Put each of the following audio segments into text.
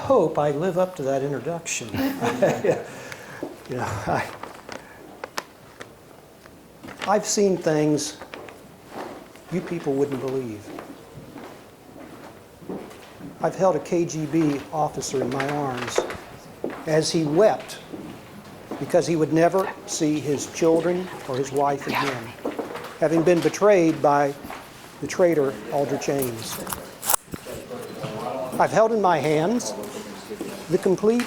hope I live up to that introduction. You know, I've seen things you people wouldn't believe. I've held a KGB officer in my arms as he wept because he would never see his children or his wife again, having been betrayed by the traitor Aldrich Ames. I've held in my hands the complete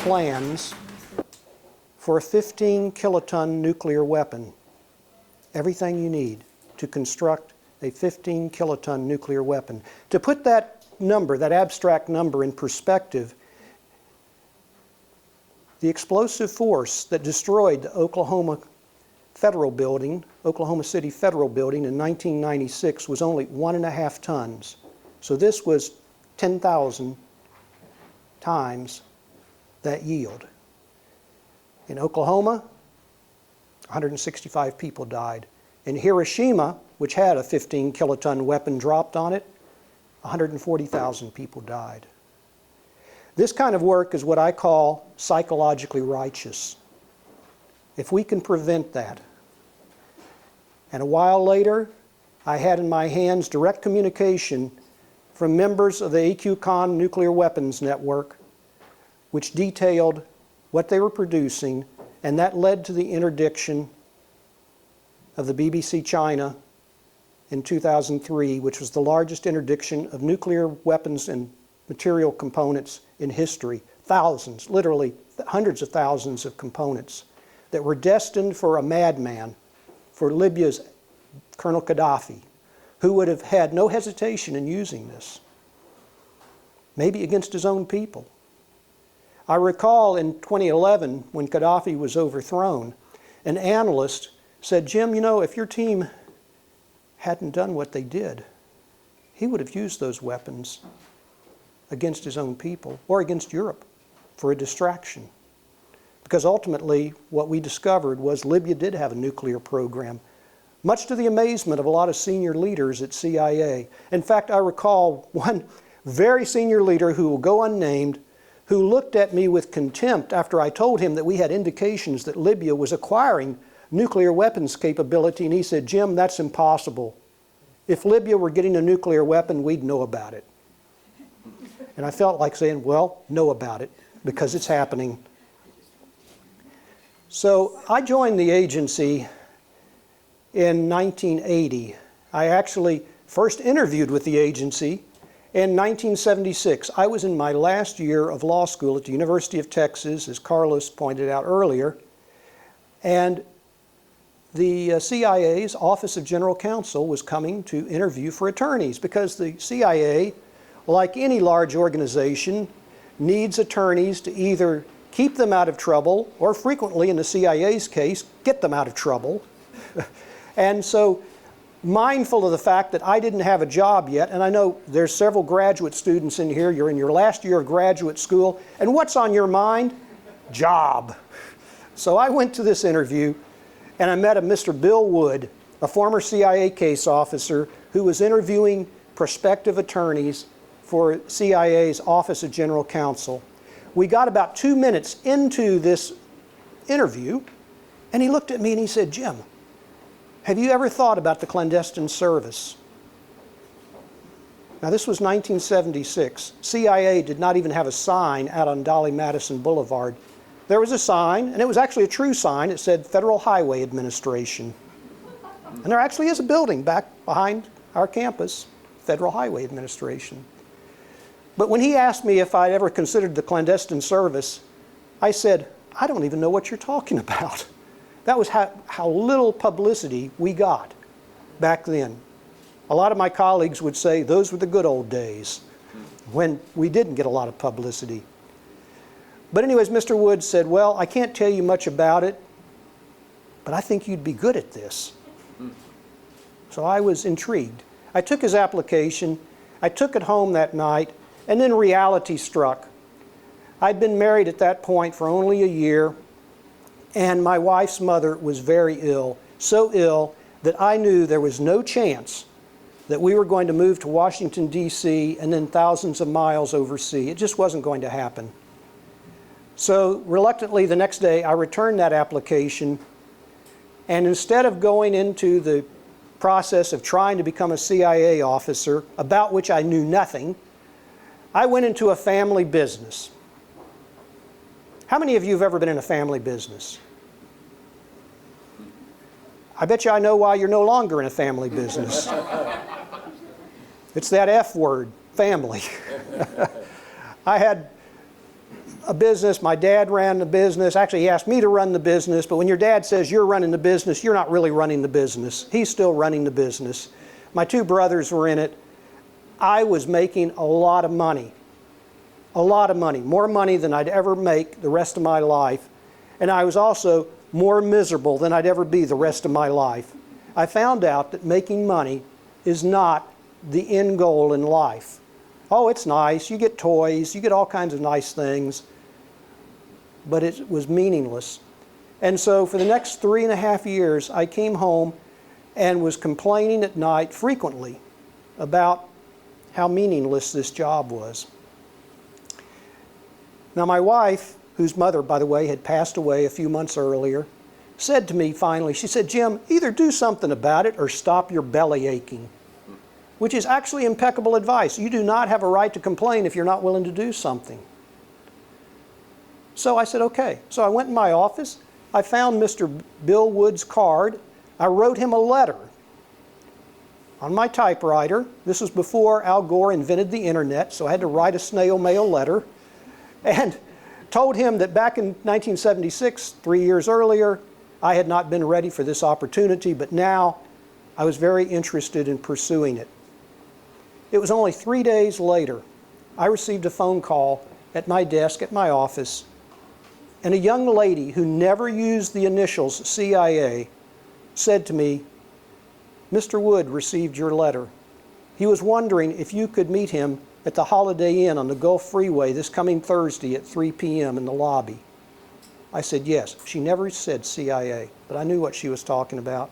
plans for a 15-kiloton nuclear weapon. Everything you need to construct a 15-kiloton nuclear weapon. To put that number, that abstract number, in perspective, the explosive force that destroyed the Oklahoma City Federal Building in 1996 was only 1.5 tons. So this was 10,000 times that yield. In Oklahoma, 165 people died. In Hiroshima, which had a 15-kiloton weapon dropped on it, 140,000 people died. This kind of work is what I call psychologically righteous. If we can prevent that. And a while later, I had in my hands direct communication from members of the AQCON Nuclear Weapons Network, which detailed what they were producing, and that led to the interdiction of the BBC China in 2003, which was the largest interdiction of nuclear weapons and material components in history. Thousands, literally hundreds of thousands of components that were destined for a madman, for Libya's Colonel Gaddafi, who would have had no hesitation in using this, maybe against his own people. I recall in 2011, when Gaddafi was overthrown, an analyst said, "Jim, you know, if your team hadn't done what they did, he would have used those weapons against his own people or against Europe for a distraction." Because ultimately, what we discovered was Libya did have a nuclear program, much to the amazement of a lot of senior leaders at CIA. In fact, I recall one very senior leader who will go unnamed, who looked at me with contempt after I told him that we had indications that Libya was acquiring nuclear weapons capability, and he said, "Jim, that's impossible. If Libya were getting a nuclear weapon, we'd know about it." And I felt like saying, well, know about it, because it's happening. So I joined the agency in 1980. I actually first interviewed with the agency in 1976. I was in my last year of law school at the University of Texas, as Carlos pointed out earlier, and the CIA's Office of General Counsel was coming to interview for attorneys, because the CIA, like any large organization, needs attorneys to either keep them out of trouble, or frequently, in the CIA's case, get them out of trouble. And so, mindful of the fact that I didn't have a job yet, and I know there's several graduate students in here, you're in your last year of graduate school, and what's on your mind? Job. So I went to this interview, and I met a Mr. Bill Wood, a former CIA case officer who was interviewing prospective attorneys for CIA's Office of General Counsel. We got about 2 minutes into this interview, and he looked at me and he said, "Jim, have you ever thought about the clandestine service?" Now, this was 1976. CIA did not even have a sign out on Dolly Madison Boulevard. There was a sign, and it was actually a true sign. It said Federal Highway Administration. And there actually is a building back behind our campus, Federal Highway Administration. But when he asked me if I'd ever considered the clandestine service, I said, "I don't even know what you're talking about." That was how little publicity we got back then. A lot of my colleagues would say those were the good old days when we didn't get a lot of publicity. But anyways, Mr. Woods said, "Well, I can't tell you much about it, but I think you'd be good at this." So I was intrigued. I took his application, I took it home that night, and then reality struck. I'd been married at that point for only a year, and my wife's mother was very ill, so ill that I knew there was no chance that we were going to move to Washington, D.C., and then thousands of miles overseas. It just wasn't going to happen. So reluctantly, the next day, I returned that application, and instead of going into the process of trying to become a CIA officer, about which I knew nothing, I went into a family business. How many of you have ever been in a family business? I bet you I know why you're no longer in a family business. It's that F word, family. I had a business. My dad ran the business. Actually, he asked me to run the business, but when your dad says you're running the business, you're not really running the business. He's still running the business. My two brothers were in it. I was making a lot of money. A lot of money. More money than I'd ever make the rest of my life. And I was also more miserable than I'd ever be the rest of my life. I found out that making money is not the end goal in life. Oh, it's nice. You get toys. You get all kinds of nice things. But it was meaningless. And so for the next 3.5 years, I came home and was complaining at night frequently about how meaningless this job was. Now my wife, whose mother, by the way, had passed away a few months earlier, said to me finally, she said, "Jim, either do something about it or stop your belly aching," which is actually impeccable advice. You do not have a right to complain if you're not willing to do something. So I said, okay. So I went in my office. I found Mr. Bill Wood's card. I wrote him a letter on my typewriter. This was before Al Gore invented the internet, so I had to write a snail mail letter. And told him that back in 1976, 3 years earlier, I had not been ready for this opportunity, but now I was very interested in pursuing it. It was only 3 days later, I received a phone call at my desk at my office, and a young lady who never used the initials CIA said to me, "Mr. Wood received your letter. He was wondering if you could meet him at the Holiday Inn on the Gulf Freeway this coming Thursday at 3 p.m. in the lobby." I said yes. She never said CIA, but I knew what she was talking about.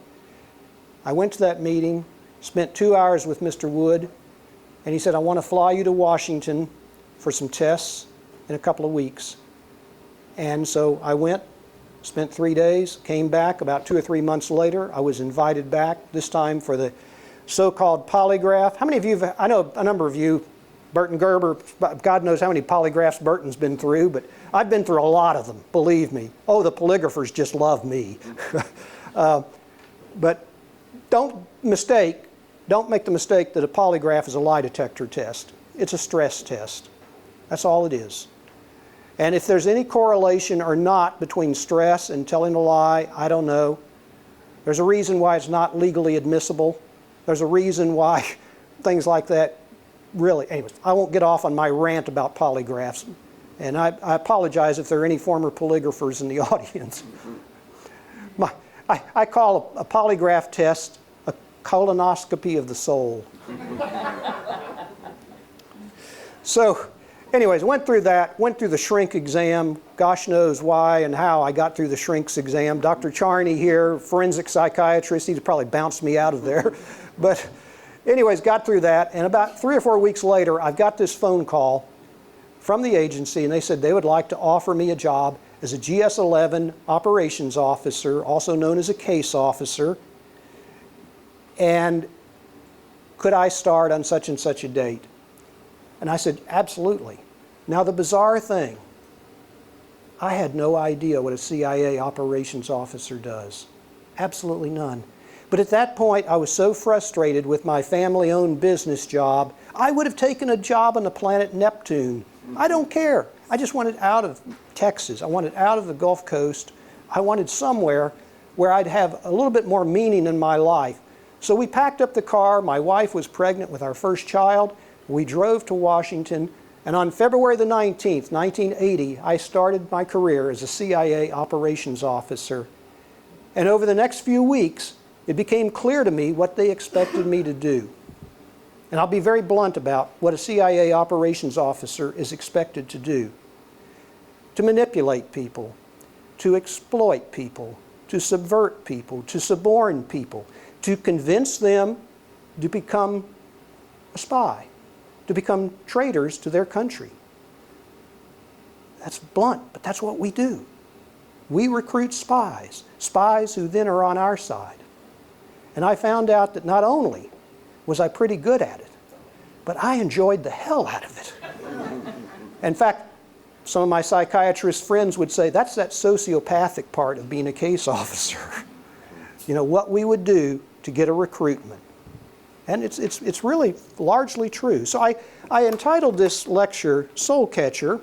I went to that meeting, spent 2 hours with Mr. Wood, and he said, "I want to fly you to Washington for some tests in a couple of weeks." And so I went, spent 3 days, came back. About 2 or 3 months later, I was invited back, this time for the so-called polygraph. How many of you, I know a number of you, Burton Gerber, God knows how many polygraphs Burton's been through, but I've been through a lot of them, believe me. Oh, the polygraphers just love me. But don't make the mistake that a polygraph is a lie detector test. It's a stress test. That's all it is. And if there's any correlation or not between stress and telling a lie, I don't know. There's a reason why it's not legally admissible. There's a reason why things like that really, anyways, I won't get off on my rant about polygraphs. And I apologize if there are any former polygraphers in the audience. I call a polygraph test a colonoscopy of the soul. So, anyways, went through that, went through the shrink exam. Gosh knows why and how I got through the shrinks exam. Dr. Charney here, forensic psychiatrist, he'd probably bounced me out of there. But anyways, got through that, and about 3 or 4 weeks later, I've got this phone call from the agency, and they said they would like to offer me a job as a GS-11 operations officer, also known as a case officer, and could I start on such and such a date? And I said, absolutely. Now the bizarre thing, I had no idea what a CIA operations officer does. Absolutely none. But at that point, I was so frustrated with my family-owned business job, I would have taken a job on the planet Neptune. I don't care. I just wanted out of Texas. I wanted out of the Gulf Coast. I wanted somewhere where I'd have a little bit more meaning in my life. So we packed up the car. My wife was pregnant with our first child. We drove to Washington. And on February the 19th, 1980, I started my career as a CIA operations officer. And over the next few weeks, it became clear to me what they expected me to do. And I'll be very blunt about what a CIA operations officer is expected to do. To manipulate people, to exploit people, to subvert people, to suborn people, to convince them to become a spy, to become traitors to their country. That's blunt, but that's what we do. We recruit spies, spies who then are on our side. And I found out that not only was I pretty good at it, but I enjoyed the hell out of it. In fact, some of my psychiatrist friends would say, that's that sociopathic part of being a case officer. You know, what we would do to get a recruitment. And it's really largely true. So I entitled this lecture Soulcatcher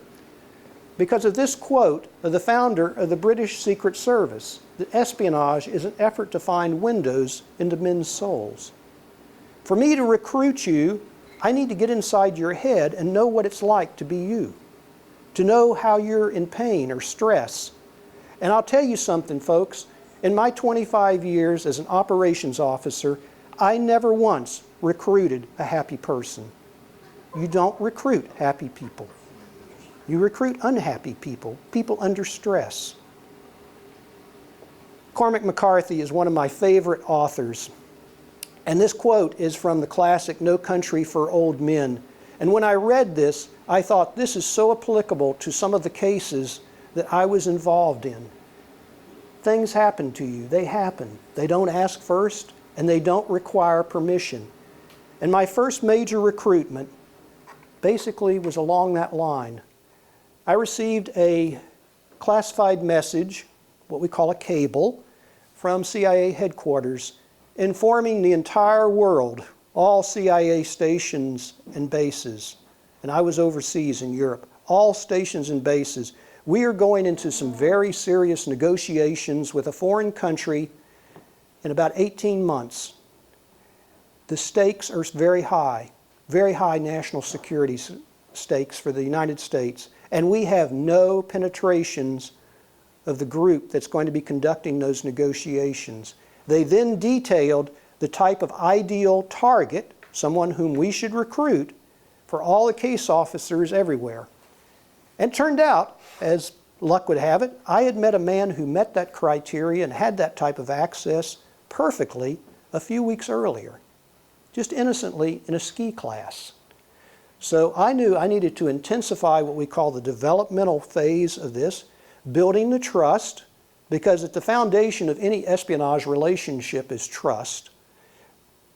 because of this quote of the founder of the British Secret Service, that espionage is an effort to find windows into men's souls. For me to recruit you, I need to get inside your head and know what it's like to be you, to know how you're in pain or stress. And I'll tell you something, folks. In my 25 years as an operations officer, I never once recruited a happy person. You don't recruit happy people. You recruit unhappy people, people under stress. Cormac McCarthy is one of my favorite authors. And this quote is from the classic No Country for Old Men. And when I read this, I thought this is so applicable to some of the cases that I was involved in. Things happen to you. They happen. They don't ask first, and they don't require permission. And my first major recruitment basically was along that line. I received a classified message, what we call a cable, from CIA headquarters, informing the entire world, all CIA stations and bases, and I was overseas in Europe, all stations and bases. We are going into some very serious negotiations with a foreign country in about 18 months. The stakes are very high national security stakes for the United States, and we have no penetrations of the group that's going to be conducting those negotiations. They then detailed the type of ideal target, someone whom we should recruit, for all the case officers everywhere. And it turned out, as luck would have it, I had met a man who met that criteria and had that type of access perfectly a few weeks earlier, just innocently in a ski class. So I knew I needed to intensify what we call the developmental phase of this, building the trust, because at the foundation of any espionage relationship is trust,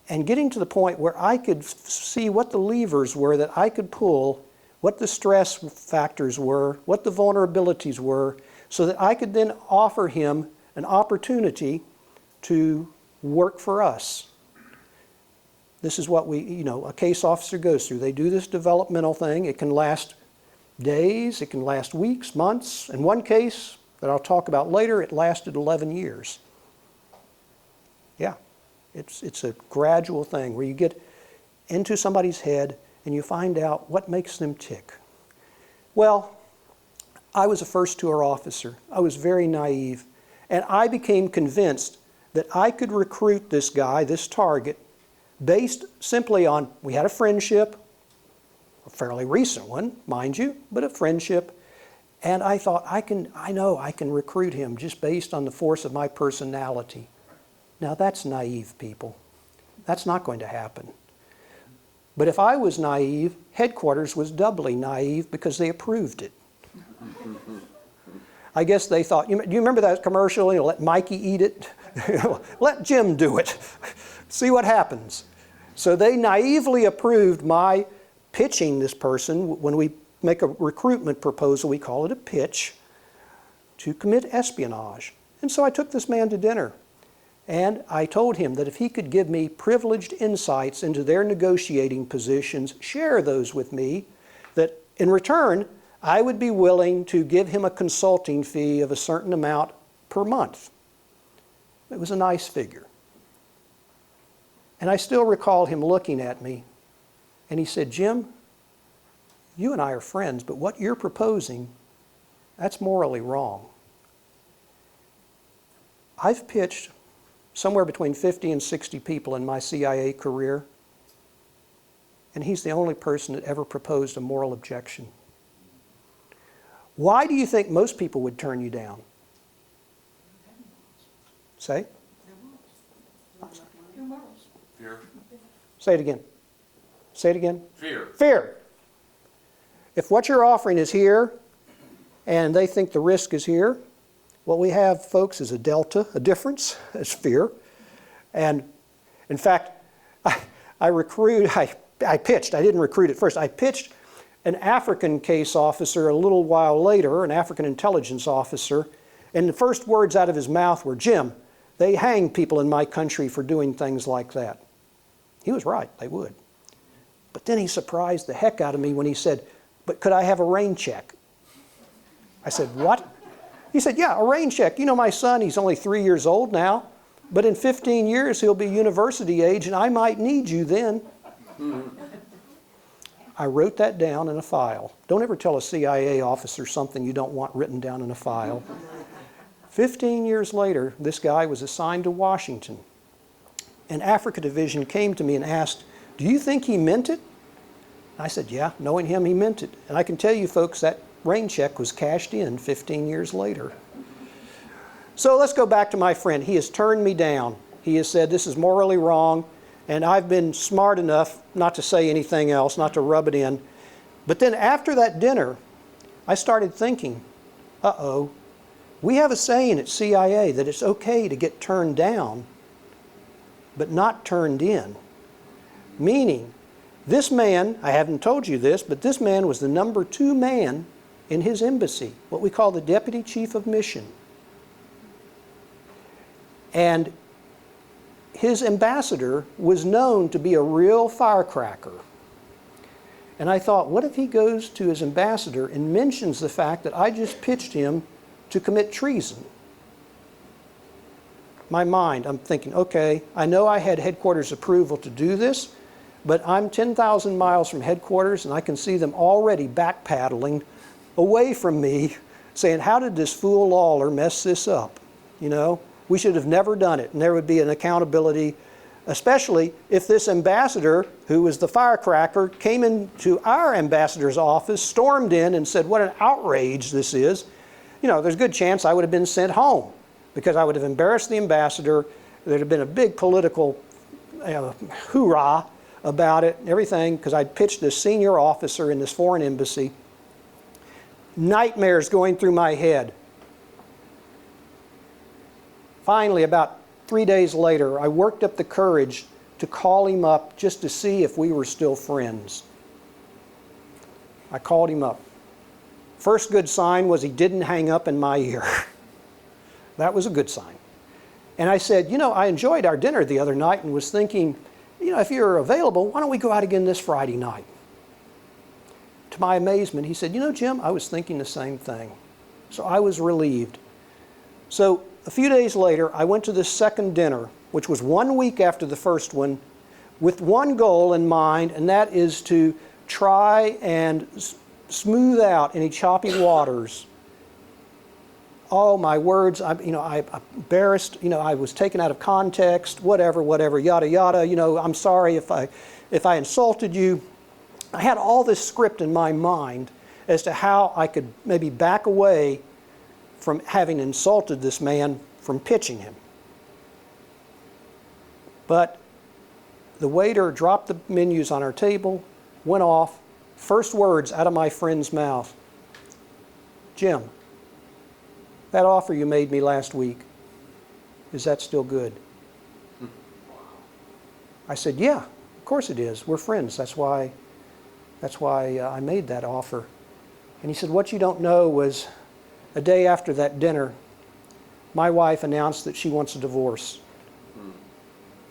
and getting to the point where I could see what the levers were that I could pull, what the stress factors were, what the vulnerabilities were, so that I could then offer him an opportunity to work for us. This is what a case officer goes through. They do this developmental thing. It can last days, it can last weeks, months. In one case that I'll talk about later, it lasted 11 years. Yeah, it's a gradual thing where you get into somebody's head and you find out what makes them tick. Well, I was a first tour officer. I was very naive. And I became convinced that I could recruit this guy, this target, based simply on, we had a friendship, a fairly recent one, mind you, but a friendship. And I thought, I know I can recruit him just based on the force of my personality. Now that's naive, people. That's not going to happen. But if I was naive, headquarters was doubly naive because they approved it. I guess they thought, do you remember that commercial, let Mikey eat it? Let Jim do it. See what happens. So they naively approved my pitching this person. When we make a recruitment proposal, we call it a pitch, to commit espionage. And so I took this man to dinner. And I told him that if he could give me privileged insights into their negotiating positions, share those with me, that in return, I would be willing to give him a consulting fee of a certain amount per month. It was a nice figure. And I still recall him looking at me, and he said, Jim, you and I are friends, but what you're proposing, that's morally wrong. I've pitched somewhere between 50 and 60 people in my CIA career, and he's the only person that ever proposed a moral objection. Why do you think most people would turn you down? Say? Fear. Say it again. Say it again. Fear. Fear. If what you're offering is here, and they think the risk is here, what we have, folks, is a delta, a difference, is fear. And in fact, I pitched, I didn't recruit at first, I pitched an African case officer a little while later, an African intelligence officer, and the first words out of his mouth were, "Jim, they hang people in my country for doing things like that." He was right, they would. But then he surprised the heck out of me when he said, "But could I have a rain check?" I said, "What?" He said, "Yeah, a rain check. You know my son, he's only 3 years old now, but in 15 years he'll be university age and I might need you then." I wrote that down in a file. Don't ever tell a CIA officer something you don't want written down in a file. 15 years later, this guy was assigned to Washington. And Africa Division came to me and asked, "Do you think he meant it?" I said, "Yeah, knowing him, he meant it." And I can tell you folks, that rain check was cashed in 15 years later. So let's go back to my friend. He has turned me down. He has said this is morally wrong, and I've been smart enough not to say anything else, not to rub it in. But then after that dinner, I started thinking, uh-oh, we have a saying at CIA that it's okay to get turned down, but not turned in. Meaning, this man, I haven't told you this, but this man was the number 2 man in his embassy, what we call the Deputy Chief of Mission. And his ambassador was known to be a real firecracker. And I thought, what if he goes to his ambassador and mentions the fact that I just pitched him to commit treason? My mind, I'm thinking, okay, I know I had headquarters approval to do this, but I'm 10,000 miles from headquarters and I can see them already backpedaling away from me saying, how did this fool Lawler mess this up? You know, we should have never done it. And there would be an accountability, especially if this ambassador, who was the firecracker, came into our ambassador's office, stormed in and said, what an outrage this is. You know, there's a good chance I would have been sent home because I would have embarrassed the ambassador. There'd have been a big political hoorah about it and everything because I'd pitched this senior officer in this foreign embassy. Nightmares going through my head. Finally, about 3 days later, I worked up the courage to call him up just to see if we were still friends. I called him up. First good sign was he didn't hang up in my ear. That was a good sign. And I said, you know, I enjoyed our dinner the other night and was thinking, you know, if you're available, why don't we go out again this Friday night? To my amazement, he said, you know, Jim, I was thinking the same thing. So I was relieved. So a few days later, I went to this second dinner, which was 1 week after the first one, with one goal in mind, and that is to try and smooth out any choppy waters. Oh, my words, I embarrassed, I was taken out of context, whatever, yada, yada. I'm sorry if I insulted you. I had all this script in my mind as to how I could maybe back away from having insulted this man from pitching him. But the waiter dropped the menus on our table, went off, first words out of my friend's mouth, Jim, that offer you made me last week, is that still good? I said, yeah, of course it is. We're friends. That's why I made that offer. And he said, what you don't know was a day after that dinner, my wife announced that she wants a divorce.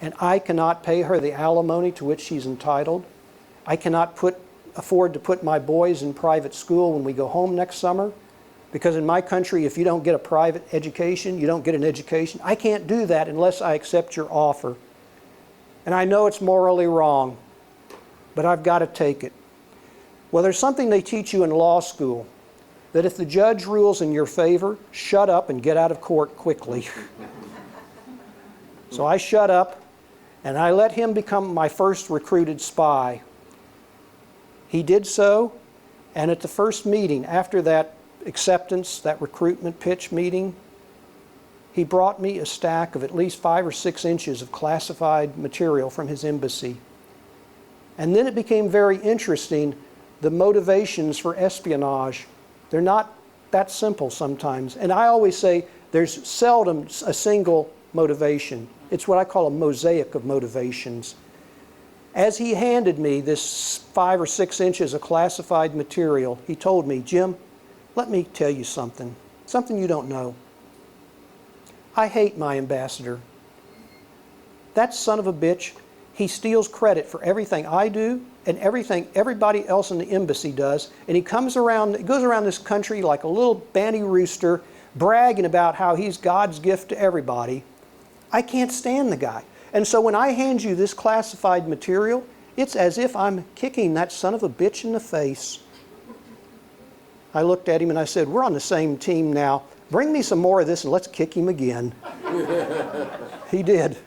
And I cannot pay her the alimony to which she's entitled. I cannot afford to put my boys in private school when we go home next summer. Because in my country, if you don't get a private education, you don't get an education. I can't do that unless I accept your offer. And I know it's morally wrong, but I've got to take it. Well, there's something they teach you in law school, that if the judge rules in your favor, shut up and get out of court quickly. So I shut up, and I let him become my first recruited spy. He did so, and at the first meeting, after that acceptance, that recruitment pitch meeting, he brought me a stack of at least 5 or 6 inches of classified material from his embassy. And then it became very interesting, the motivations for espionage. They're not that simple sometimes. And I always say there's seldom a single motivation. It's what I call a mosaic of motivations. As he handed me this 5 or 6 inches of classified material, he told me, Jim, let me tell you something you don't know. I hate my ambassador. That son of a bitch, he steals credit for everything I do and everything everybody else in the embassy does, and he goes around this country like a little banty rooster, bragging about how he's God's gift to everybody. I can't stand the guy. And so when I hand you this classified material, it's as if I'm kicking that son of a bitch in the face. I looked at him and I said, we're on the same team now. Bring me some more of this and let's kick him again. He did.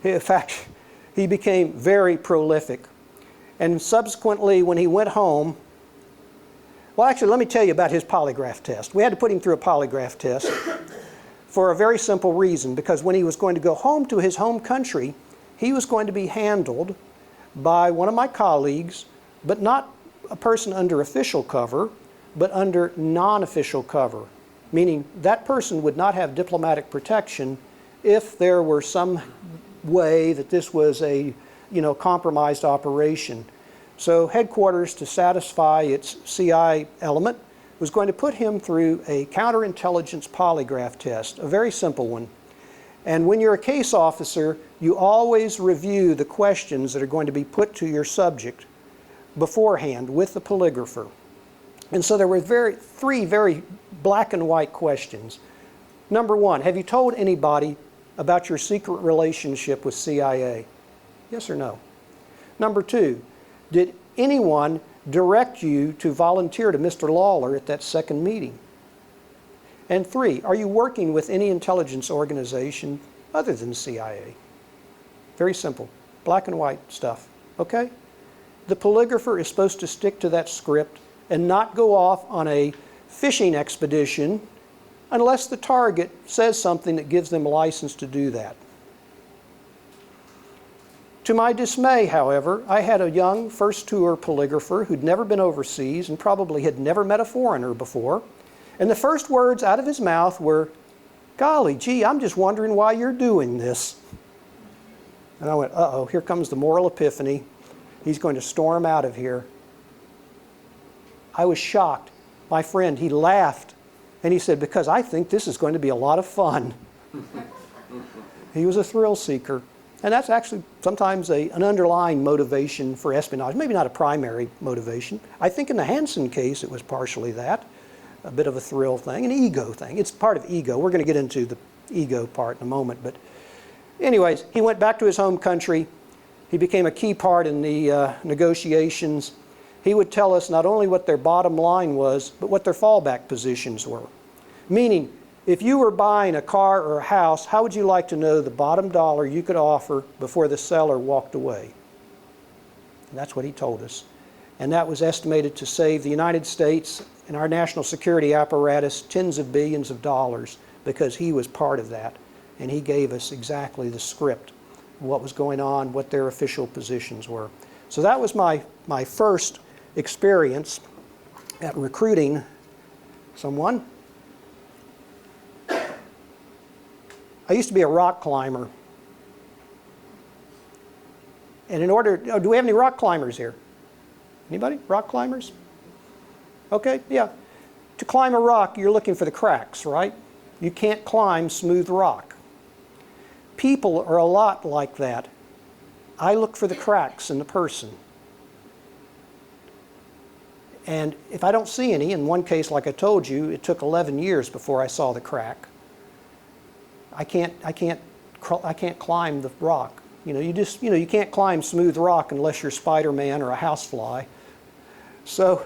In fact, he became very prolific. And subsequently, when he went home, well, actually, let me tell you about his polygraph test. We had to put him through a polygraph test for a very simple reason, because when he was going to go home to his home country, he was going to be handled by one of my colleagues, but not a person under official cover, but under non-official cover, meaning that person would not have diplomatic protection if there were some way that this was a compromised operation. So headquarters, to satisfy its CI element, was going to put him through a counterintelligence polygraph test, a very simple one. And when you're a case officer, you always review the questions that are going to be put to your subject beforehand with the polygrapher. And so there were three very black and white questions. Number one, have you told anybody about your secret relationship with CIA? Yes or no? Number two, did anyone direct you to volunteer to Mr. Lawler at that second meeting? And three, are you working with any intelligence organization other than CIA? Very simple, black and white stuff, okay? The polygrapher is supposed to stick to that script and not go off on a fishing expedition unless the target says something that gives them a license to do that. To my dismay, however, I had a young first-tour polygrapher who'd never been overseas and probably had never met a foreigner before. And the first words out of his mouth were, golly gee, I'm just wondering why you're doing this. And I went, uh-oh, here comes the moral epiphany. He's going to storm out of here. I was shocked. My friend, he laughed. And he said, because I think this is going to be a lot of fun. He was a thrill seeker. And that's actually sometimes an underlying motivation for espionage. Maybe not a primary motivation. I think in the Hansen case, it was partially that. A bit of a thrill thing, an ego thing. It's part of ego. We're going to get into the ego part in a moment. But anyways, he went back to his home country. He became a key part in the negotiations. He would tell us not only what their bottom line was, but what their fallback positions were. Meaning, if you were buying a car or a house, how would you like to know the bottom dollar you could offer before the seller walked away? And that's what he told us. And that was estimated to save the United States and our national security apparatus tens of billions of dollars, because he was part of that. And he gave us exactly the script, what was going on, what their official positions were. So that was my first experience at recruiting someone. I used to be a rock climber. And in order, do we have any rock climbers here? Anybody? Rock climbers? Okay, yeah. To climb a rock, you're looking for the cracks, right? You can't climb smooth rock. People are a lot like that. I look for the cracks in the person. And if I don't see any, in one case, like I told you, it took 11 years before I saw the crack. I can't climb the rock. You can't climb smooth rock unless you're Spider-Man or a housefly. So,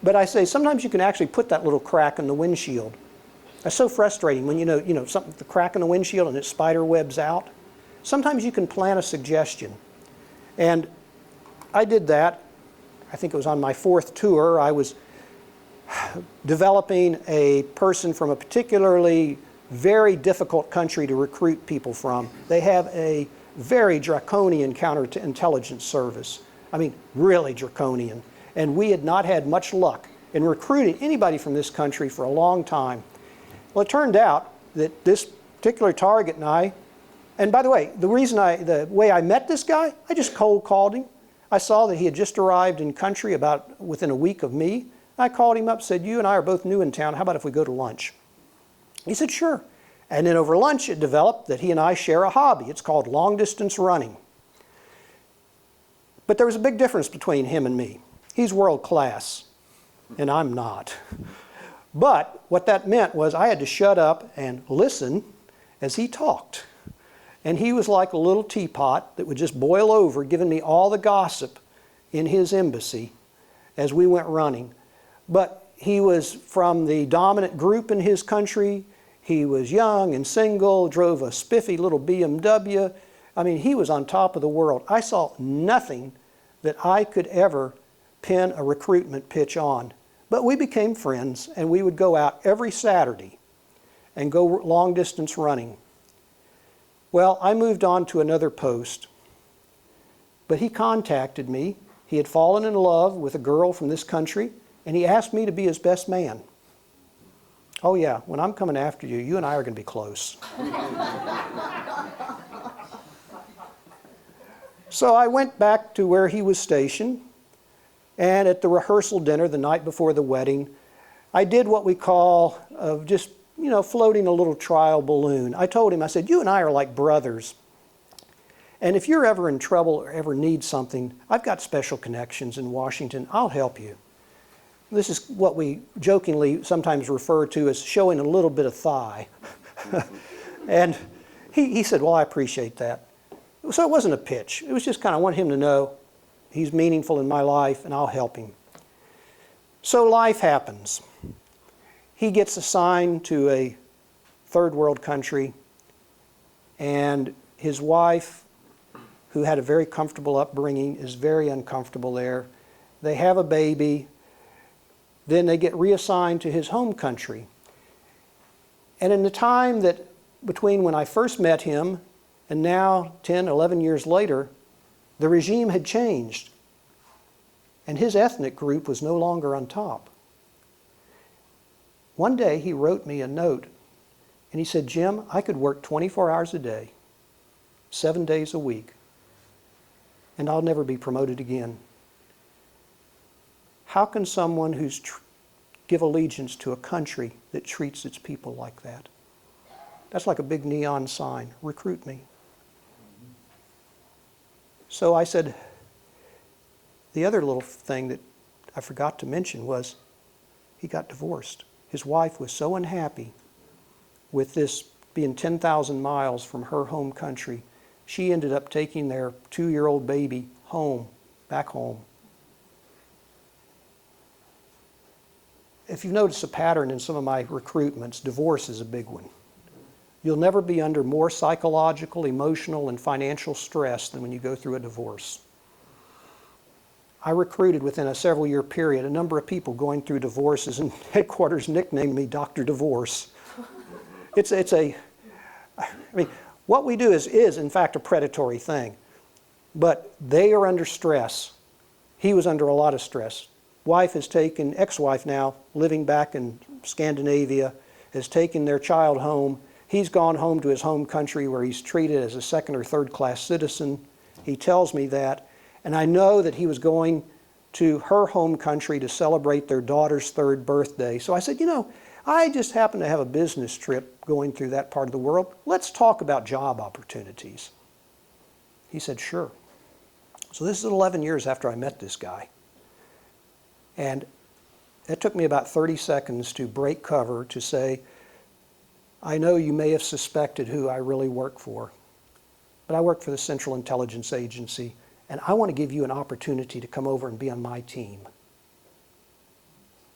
but I say sometimes you can actually put that little crack in the windshield. That's so frustrating when the crack in the windshield and it spider webs out. Sometimes you can plant a suggestion. And I did that. I think it was on my 4th tour. I was developing a person from a particularly very difficult country to recruit people from. They have a very draconian counterintelligence service. I mean, really draconian. And we had not had much luck in recruiting anybody from this country for a long time. Well, it turned out that this particular target and by the way, the way I met this guy, I just cold called him. I saw that he had just arrived in country about within a week of me. I called him up, said, you and I are both new in town, how about if we go to lunch? He said, sure. And then over lunch it developed that he and I share a hobby. It's called long distance running. But there was a big difference between him and me. He's world class, and I'm not. But what that meant was I had to shut up and listen as he talked. And he was like a little teapot that would just boil over, giving me all the gossip in his embassy as we went running. But he was from the dominant group in his country. He was young and single, drove a spiffy little BMW. I mean, he was on top of the world. I saw nothing that I could ever pin a recruitment pitch on. But we became friends, and we would go out every Saturday and go long distance running. Well, I moved on to another post, but he contacted me. He had fallen in love with a girl from this country, and he asked me to be his best man. Oh yeah, when I'm coming after you, you and I are going to be close. So I went back to where he was stationed, and at the rehearsal dinner the night before the wedding, I did what we call just floating a little trial balloon. I told him, I said, you and I are like brothers. And if you're ever in trouble or ever need something, I've got special connections in Washington. I'll help you. This is what we jokingly sometimes refer to as showing a little bit of thigh. And he said, well, I appreciate that. So it wasn't a pitch. It was just kind of, I want him to know he's meaningful in my life and I'll help him. So life happens. He gets assigned to a third world country, and his wife, who had a very comfortable upbringing, is very uncomfortable there. They have a baby. Then they get reassigned to his home country. And in the time that between when I first met him and now 10, 11 years later, the regime had changed. And his ethnic group was no longer on top. One day he wrote me a note and he said, Jim, I could work 24 hours a day, 7 days a week, and I'll never be promoted again. How can someone who's give allegiance to a country that treats its people like that? That's like a big neon sign, recruit me. So I said, the other little thing that I forgot to mention was he got divorced. His wife was so unhappy with this being 10,000 miles from her home country, she ended up taking their 2-year-old baby home, back home. If you've noticed a pattern in some of my recruitments, divorce is a big one. You'll never be under more psychological, emotional, and financial stress than when you go through a divorce. I recruited within a several-year period a number of people going through divorces, and headquarters nicknamed me Dr. Divorce. I mean, what we do is in fact a predatory thing, but they are under stress. He was under a lot of stress. Wife has taken, ex-wife now, living back in Scandinavia, has taken their child home. He's gone home to his home country where he's treated as a second or third class citizen. He tells me that. And I know that he was going to her home country to celebrate their daughter's 3rd birthday. So I said, I just happen to have a business trip going through that part of the world. Let's talk about job opportunities. He said, sure. So this is 11 years after I met this guy. And it took me about 30 seconds to break cover to say, I know you may have suspected who I really work for, but I work for the Central Intelligence Agency, and I want to give you an opportunity to come over and be on my team.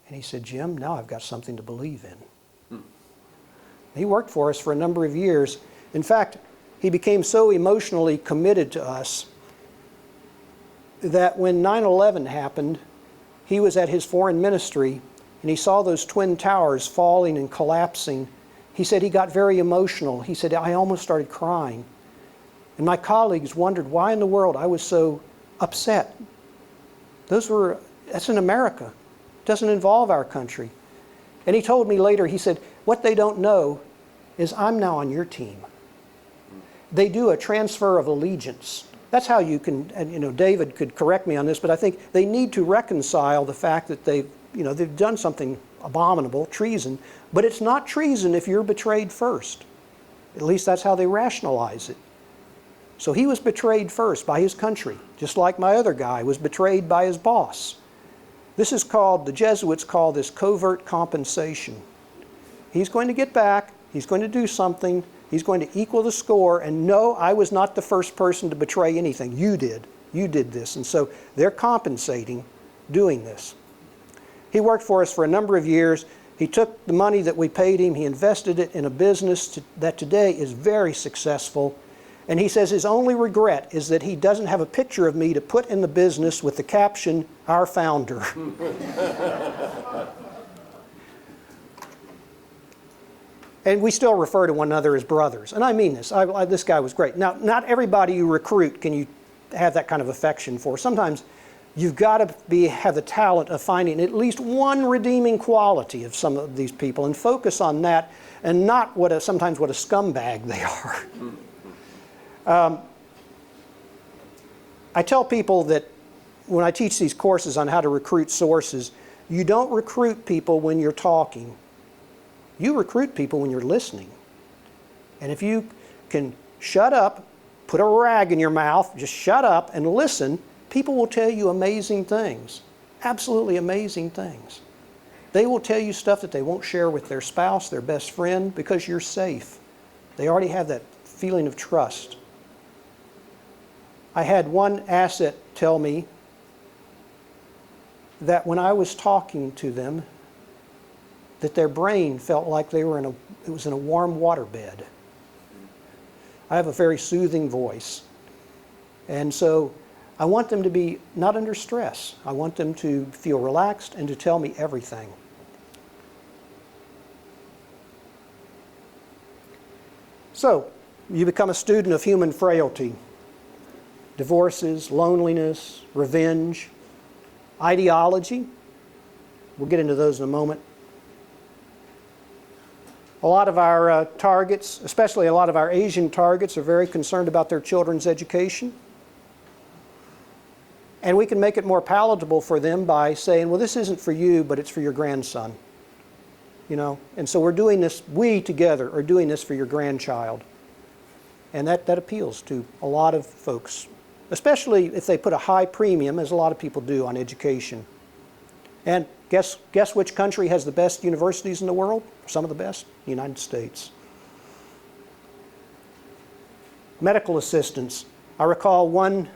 And he said, Jim, now I've got something to believe in. He worked for us for a number of years. In fact, he became so emotionally committed to us that when 9/11 happened, he was at his foreign ministry and he saw those twin towers falling and collapsing. He said he got very emotional. He said, I almost started crying. And my colleagues wondered why in the world I was so upset. That's in America. It doesn't involve our country. And he told me later, he said, what they don't know is I'm now on your team. They do a transfer of allegiance. That's how you can, and David could correct me on this, but I think they need to reconcile the fact that they've done something abominable, treason, but it's not treason if you're betrayed first. At least that's how they rationalize it. So he was betrayed first by his country, just like my other guy was betrayed by his boss. This is called, the Jesuits call this covert compensation. He's going to get back, he's going to do something, he's going to equal the score, and no, I was not the first person to betray anything. You did this. And so they're compensating doing this. He worked for us for a number of years. He took the money that we paid him, he invested it in a business that today is very successful. And he says his only regret is that he doesn't have a picture of me to put in the business with the caption, "Our founder." And we still refer to one another as brothers. And I mean this. This guy was great. Now, not everybody you recruit can you have that kind of affection for. Sometimes you've got to have the talent of finding at least one redeeming quality of some of these people and focus on that and not sometimes what a scumbag they are. I tell people that when I teach these courses on how to recruit sources, you don't recruit people when you're talking. You recruit people when you're listening. And if you can shut up, put a rag in your mouth, just shut up and listen, people will tell you amazing things, absolutely amazing things. They will tell you stuff that they won't share with their spouse, their best friend, because you're safe. They already have that feeling of trust. I had one asset tell me that when I was talking to them, that their brain felt like it was in a warm waterbed. I have a very soothing voice. And so I want them to be not under stress. I want them to feel relaxed and to tell me everything. So, you become a student of human frailty. Divorces, loneliness, revenge, ideology. We'll get into those in a moment. A lot of our targets, especially a lot of our Asian targets, are very concerned about their children's education. And we can make it more palatable for them by saying, well, this isn't for you, but it's for your grandson. And so we're doing this, we together are doing this for your grandchild. And that appeals to a lot of folks, especially if they put a high premium, as a lot of people do, on education. And guess which country has the best universities in the world? Some of the best? The United States. Medical assistants. I recall one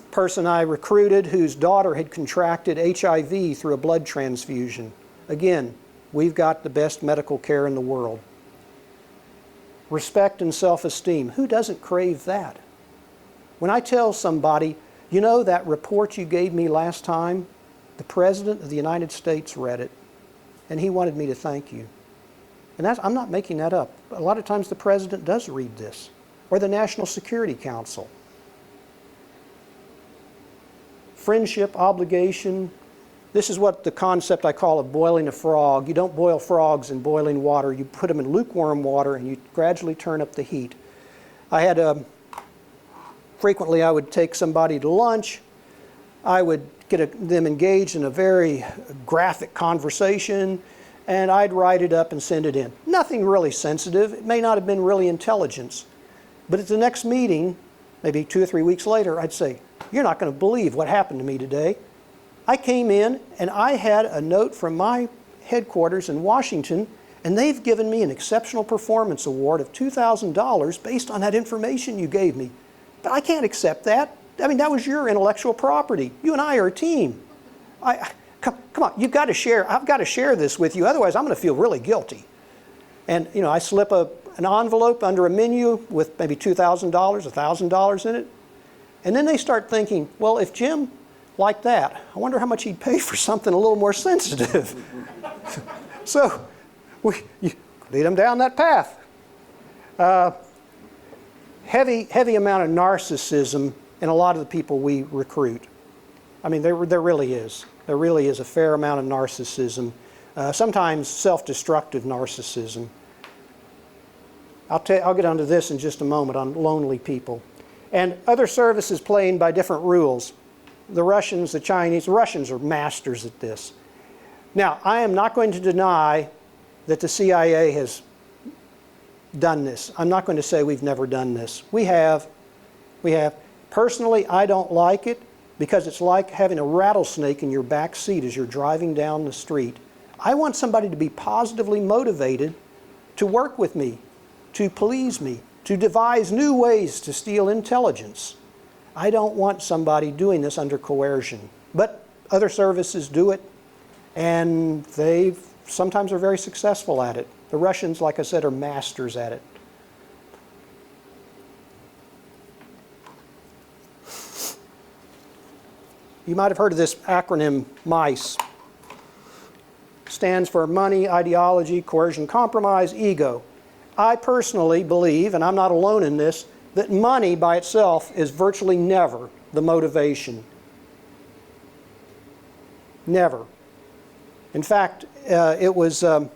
person I recruited whose daughter had contracted HIV through a blood transfusion. Again, we've got the best medical care in the world. Respect and self-esteem. Who doesn't crave that? When I tell somebody, that report you gave me last time, the President of the United States read it, and he wanted me to thank you. And I'm not making that up. A lot of times the President does read this, or the National Security Council. Friendship, obligation. This is what the concept I call of boiling a frog. You don't boil frogs in boiling water. You put them in lukewarm water and you gradually turn up the heat. Frequently I would take somebody to lunch. I would get them engaged in a very graphic conversation, and I'd write it up and send it in. Nothing really sensitive. It may not have been really intelligence. But at the next meeting, maybe 2 or 3 weeks later, I'd say, you're not going to believe what happened to me today. I came in and I had a note from my headquarters in Washington, and they've given me an exceptional performance award of $2,000 based on that information you gave me. But I can't accept that. That was your intellectual property. You and I are a team. Come on, you've got to share. I've got to share this with you, otherwise I'm going to feel really guilty. And I slip an envelope under a menu with maybe $2,000, $1,000 in it. And then they start thinking, well, if Jim liked that, I wonder how much he'd pay for something a little more sensitive. So you lead them down that path. heavy amount of narcissism in a lot of the people we recruit. I mean, there really is. There really is a fair amount of narcissism, sometimes self-destructive narcissism. I'll get onto this in just a moment on lonely people. And other services playing by different rules. The Russians, the Chinese, the Russians are masters at this. Now, I am not going to deny that the CIA has done this. I'm not going to say we've never done this. We have. Personally, I don't like it because it's like having a rattlesnake in your back seat as you're driving down the street. I want somebody to be positively motivated to work with me, to please me, to devise new ways to steal intelligence. I don't want somebody doing this under coercion. But other services do it, and they sometimes are very successful at it. The Russians, like I said, are masters at it. You might have heard of this acronym, MICE. Stands for money, ideology, coercion, compromise, ego. I personally believe, and I'm not alone in this, that money by itself is virtually never the motivation. Never. In fact, it was the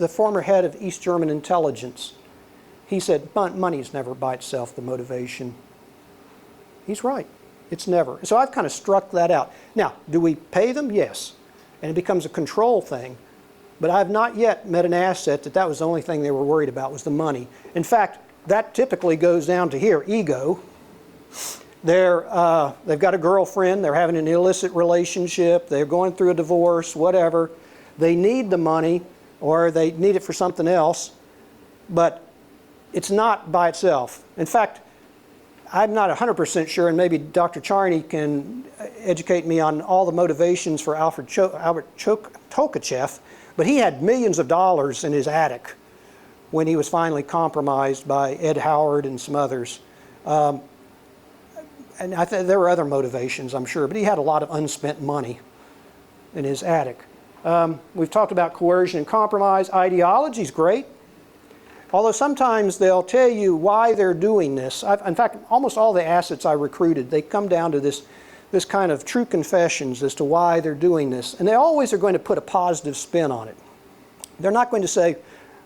former head of East German intelligence. He said, money is never by itself the motivation. He's right. It's never. So I've kind of struck that out. Now, do we pay them? Yes. And it becomes a control thing. But I've not yet met an asset that was the only thing they were worried about was the money. In fact, that typically goes down to here, ego. They've got a girlfriend, they're having an illicit relationship, they're going through a divorce, whatever. They need the money or they need it for something else, but it's not by itself. In fact, I'm not 100% sure, and maybe Dr. Charney can educate me on all the motivations for Albert Tolkachev, but he had millions of dollars in his attic when he was finally compromised by Ed Howard and some others. And I think there were other motivations, I'm sure, but he had a lot of unspent money in his attic. We've talked about coercion and compromise. Ideology is great. Although sometimes they'll tell you why they're doing this. In fact, almost all the assets I recruited, they come down to this kind of true confessions as to why they're doing this. And they always are going to put a positive spin on it. They're not going to say,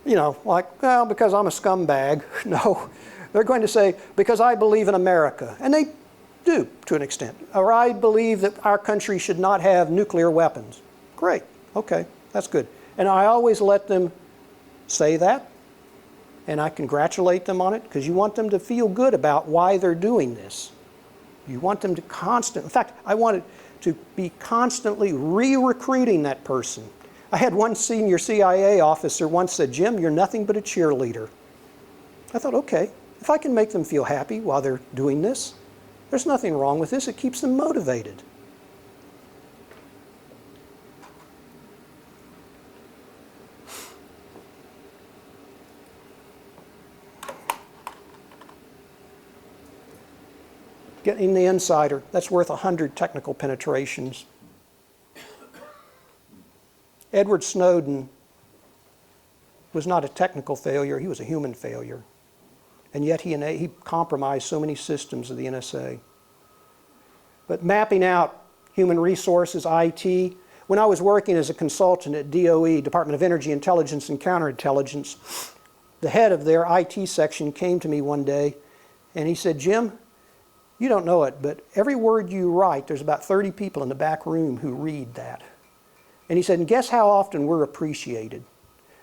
like, well, because I'm a scumbag. No. They're going to say, because I believe in America. And they do, to an extent. Or I believe that our country should not have nuclear weapons. Great. Okay. That's good. And I always let them say that. And I congratulate them on it because you want them to feel good about why they're doing this. You want them to in fact, I wanted to be constantly re-recruiting that person. I had one senior CIA officer once said, Jim, you're nothing but a cheerleader. I thought, okay, if I can make them feel happy while they're doing this, there's nothing wrong with this. It keeps them motivated. Getting the insider, that's worth 100 technical penetrations. Edward Snowden was not a technical failure, he was a human failure. And yet he compromised so many systems of the NSA. But mapping out human resources, IT, when I was working as a consultant at DOE, Department of Energy, Intelligence and Counterintelligence, the head of their IT section came to me one day and he said, Jim, you don't know it, but every word you write, there's about 30 people in the back room who read that. And he said, and guess how often we're appreciated?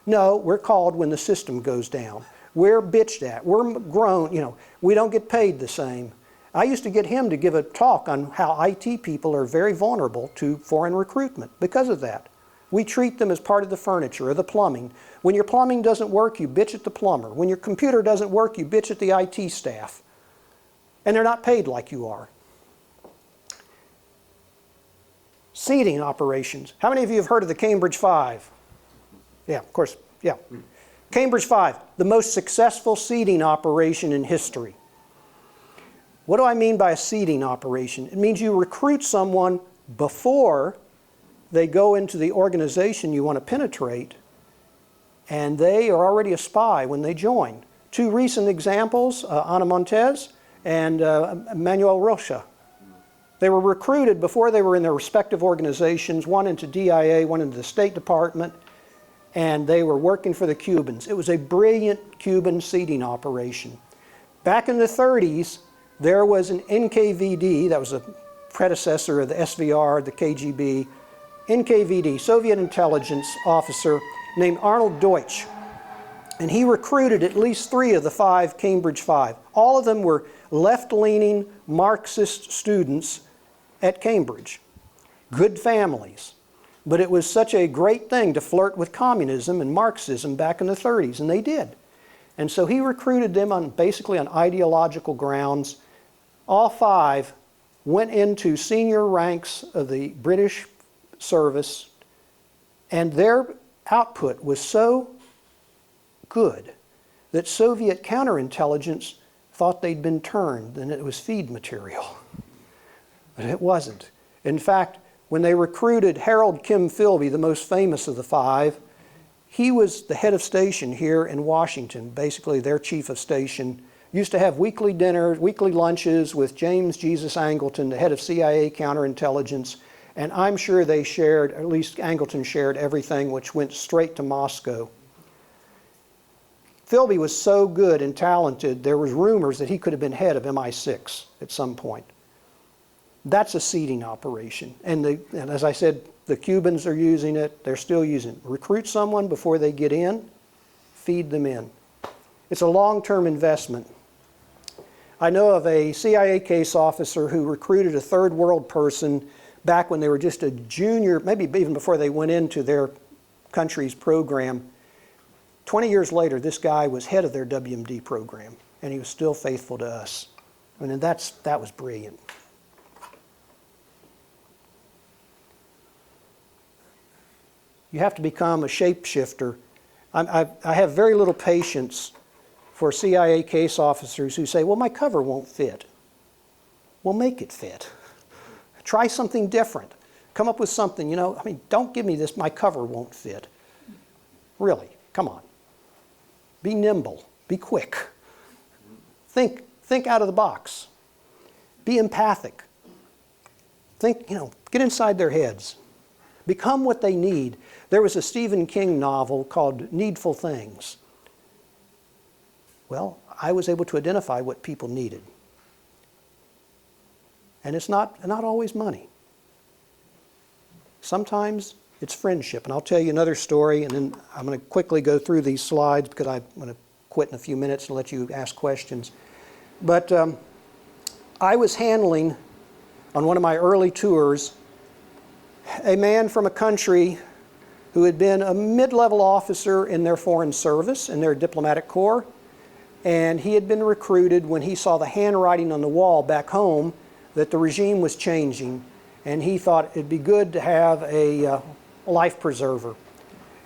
No, we're called when the system goes down. We're bitched at. We're grown, we don't get paid the same. I used to get him to give a talk on how IT people are very vulnerable to foreign recruitment because of that. We treat them as part of the furniture or the plumbing. When your plumbing doesn't work, you bitch at the plumber. When your computer doesn't work, you bitch at the IT staff. And they're not paid like you are. Seeding operations. How many of you have heard of the Cambridge Five? Yeah, of course, yeah. Cambridge Five, the most successful seeding operation in history. What do I mean by a seeding operation? It means you recruit someone before they go into the organization you want to penetrate, and they are already a spy when they join. Two recent examples, Ana Montez and Manuel Rocha. They were recruited before they were in their respective organizations, one into DIA, one into the State Department, and they were working for the Cubans. It was a brilliant Cuban seeding operation. Back in the 30s, there was an NKVD, that was a predecessor of the SVR, the KGB, NKVD, Soviet intelligence officer named Arnold Deutsch. And he recruited at least 3 of the 5 Cambridge 5. All of them were left-leaning Marxist students at Cambridge. Good families. But it was such a great thing to flirt with communism and Marxism back in the 30s, and they did. And so he recruited them basically on ideological grounds. All 5 went into senior ranks of the British service, and their output was so good that Soviet counterintelligence thought they'd been turned and it was feed material. But it wasn't. In fact, when they recruited Harold Kim Philby, the most famous of the 5, he was the head of station here in Washington, basically their chief of station. Used to have weekly dinners, weekly lunches with James Jesus Angleton, the head of CIA counterintelligence, and I'm sure they shared, at least Angleton shared everything, which went straight to Moscow. Philby was so good and talented, there was rumors that he could have been head of MI6 at some point. That's a seeding operation. And as I said, the Cubans are using it. They're still using it. Recruit someone before they get in, feed them in. It's a long-term investment. I know of a CIA case officer who recruited a third world person back when they were just a junior, maybe even before they went into their country's program. 20 years later, this guy was head of their WMD program, and he was still faithful to us. I mean, that was brilliant. You have to become a shapeshifter. I have very little patience for CIA case officers who say, well, my cover won't fit. Well, make it fit. Try something different. Come up with something, don't give me this, my cover won't fit. Really, come on. Be nimble, be quick. Think out of the box. Be empathic. Think, get inside their heads. Become what they need. There was a Stephen King novel called Needful Things. Well, I was able to identify what people needed. And it's not always money. Sometimes it's friendship. And I'll tell you another story, and then I'm going to quickly go through these slides because I'm going to quit in a few minutes and let you ask questions. But I was handling, on one of my early tours, a man from a country who had been a mid-level officer in their foreign service, in their diplomatic corps, and he had been recruited when he saw the handwriting on the wall back home that the regime was changing, and he thought it'd be good to have a life preserver.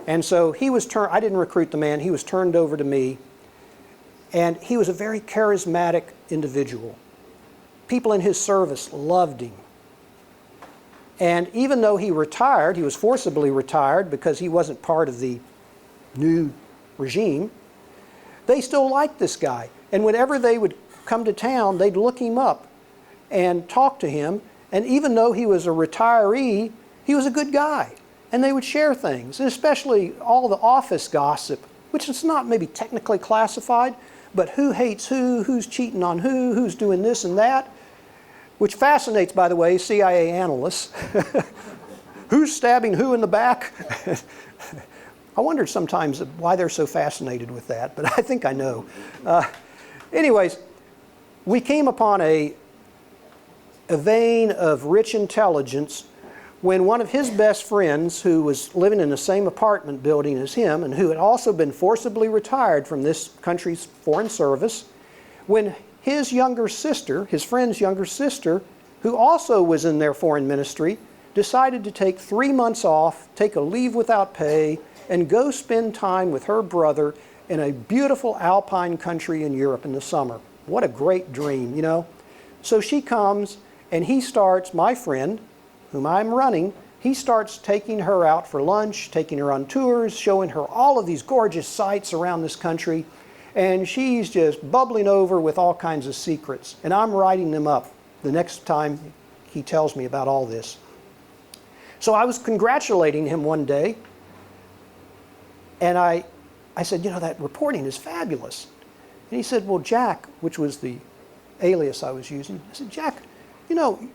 And so he was I didn't recruit the man, he was turned over to me, and he was a very charismatic individual. People in his service loved him. And even though he retired, he was forcibly retired because he wasn't part of the new regime, they still liked this guy. And whenever they would come to town, they'd look him up and talk to him. And even though he was a retiree, he was a good guy. And they would share things, and especially all the office gossip, which is not maybe technically classified, but who hates who, who's cheating on who, who's doing this and that, which fascinates, by the way, CIA analysts. Who's stabbing who in the back? I wondered sometimes why they're so fascinated with that, but I think I know. Anyways, we came upon a vein of rich intelligence when one of his best friends, who was living in the same apartment building as him and who had also been forcibly retired from this country's foreign service, when his younger sister, his friend's younger sister, who also was in their foreign ministry, decided to take 3 months off, take a leave without pay, and go spend time with her brother in a beautiful alpine country in Europe in the summer. What a great dream, So she comes, and he starts, my friend, whom I'm running, he starts taking her out for lunch, taking her on tours, showing her all of these gorgeous sights around this country. And she's just bubbling over with all kinds of secrets. And I'm writing them up the next time he tells me about all this. So I was congratulating him one day, and I said, you know, that reporting is fabulous. And he said, well, Jack, which was the alias I was using, I said, Jack, you know,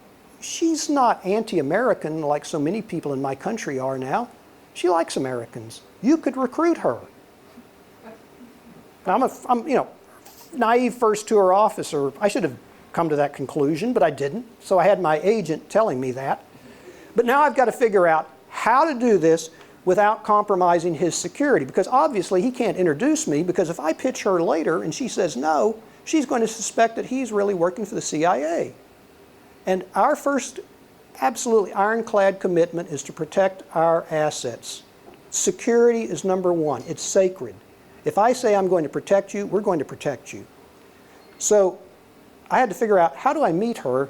she's not anti-American like so many people in my country are now. She likes Americans. You could recruit her. Now, I'm you know, naive first tour officer. I should have come to that conclusion, but I didn't. So I had my agent telling me that. But now I've got to figure out how to do this without compromising his security, because obviously he can't introduce me, because if I pitch her later and she says no, she's going to suspect that he's really working for the CIA. And our first absolutely ironclad commitment is to protect our assets. Security is number one. It's sacred. If I say I'm going to protect you, we're going to protect you. So I had to figure out, how do I meet her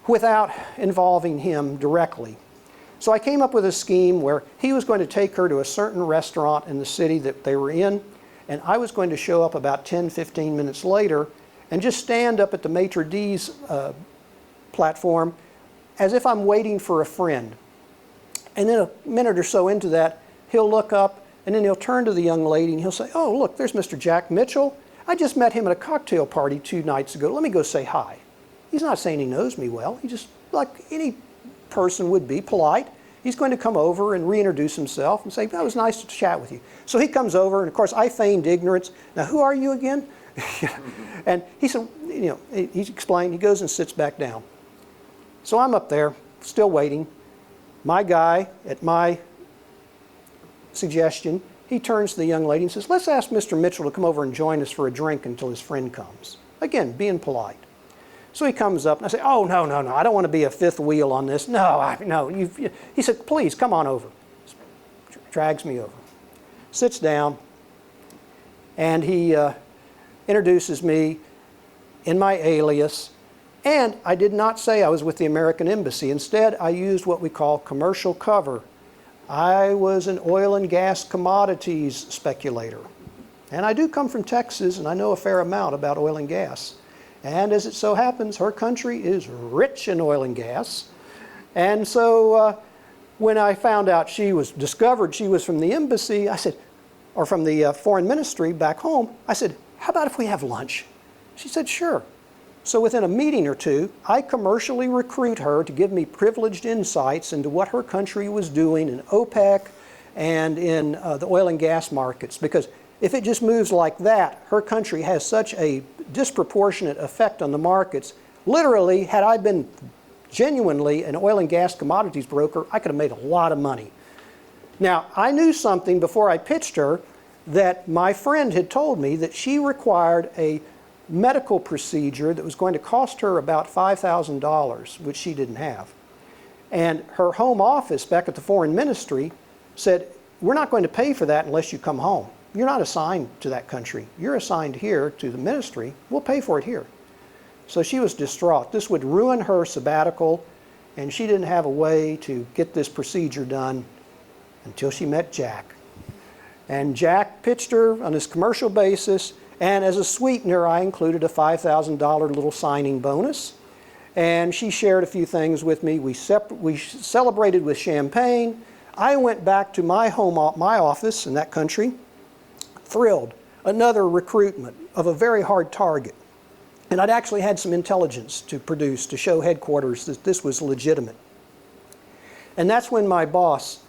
without involving him directly? So I came up with a scheme where he was going to take her to a certain restaurant in the city that they were in, and I was going to show up about 10, 15 minutes later and just stand up at the maitre d's platform as if I'm waiting for a friend. And then a minute or so into that, he'll look up and then he'll turn to the young lady and he'll say, oh, look, there's Mr. Jack Mitchell. I just met him at a cocktail party 2 nights ago. Let me go say hi. He's not saying he knows me well. He just, like any person would be, polite. He's going to come over and reintroduce himself and say, that was nice to chat with you. So he comes over, and of course I feigned ignorance. Now, who are you again? And he said, you know, he explained. He goes and sits back down. So I'm up there, still waiting. My guy, at my suggestion, he turns to the young lady and says, let's ask Mr. Mitchell to come over and join us for a drink until his friend comes. Again, being polite. So he comes up and I say, oh, no, no, no, I don't want to be a fifth wheel on this. No, no. He said, please, come on over. Drags me over. Sits down, and he introduces me in my alias. And I did not say I was with the American Embassy. Instead, I used what we call commercial cover. I was an oil and gas commodities speculator. And I do come from Texas, and I know a fair amount about oil and gas. And as it so happens, her country is rich in oil and gas. And so when I found out discovered she was from the embassy, I said, or from the foreign ministry back home, I said, how about if we have lunch? She said, sure. So within a meeting or two, I commercially recruit her to give me privileged insights into what her country was doing in OPEC and in the oil and gas markets. Because if it just moves like that, her country has such a disproportionate effect on the markets. Literally, had I been genuinely an oil and gas commodities broker, I could have made a lot of money. Now, I knew something before I pitched her that my friend had told me that she required a medical procedure that was going to cost her about $5,000, which she didn't have. And her home office back at the foreign ministry said, we're not going to pay for that unless you come home. You're not assigned to that country. You're assigned here to the ministry. We'll pay for it here. So she was distraught. This would ruin her sabbatical, and she didn't have a way to get this procedure done until she met Jack. And Jack pitched her on this commercial basis, and as a sweetener, I included a $5,000 little signing bonus. And she shared a few things with me. We celebrated with champagne. I went back to my office in that country, thrilled. Another recruitment of a very hard target. And I'd actually had some intelligence to produce to show headquarters that this was legitimate. And that's when my boss